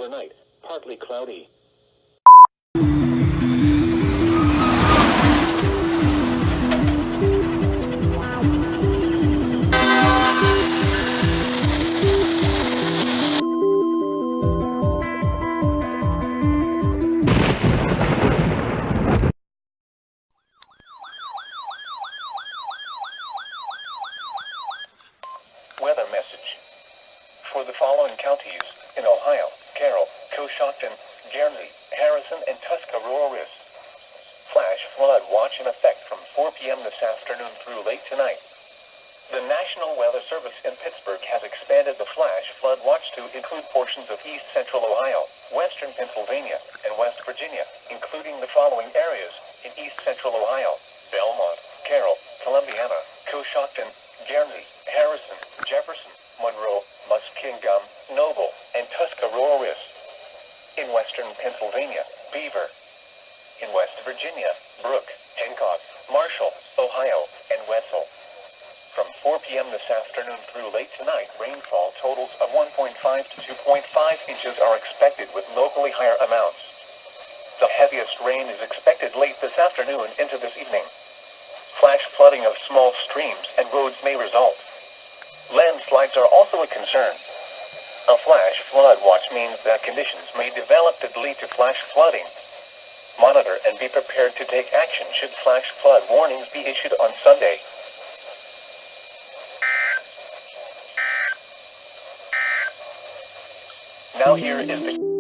Overnight, partly cloudy. Weather message. For the following counties in Ohio: Carroll, Coshocton, Guernsey, Harrison, and Tuscarawas. Flash flood watch in effect from 4 p.m. this afternoon through late tonight. The National Weather Service in Pittsburgh has expanded the flash flood watch to include portions of east central Ohio, western Pennsylvania, and West Virginia, including the following areas in east central Ohio: Belmont, Carroll, Columbiana, Coshocton, Guernsey, Harrison, Jefferson, Monroe, Muskingum, Noble, and Tuscarawas. In western Pennsylvania, Beaver. In West Virginia, Brooke, Hancock, Marshall, Ohio, and Wetzel. From 4 p.m. this afternoon through late tonight, rainfall totals of 1.5 to 2.5 inches are expected, with locally higher amounts. The heaviest rain is expected late this afternoon into this evening. Flash flooding of small streams and roads may result. Landslides are also a concern. A flash flood watch means that conditions may develop that lead to flash flooding. Monitor and be prepared to take action should flash flood warnings be issued on Sunday. Now here is the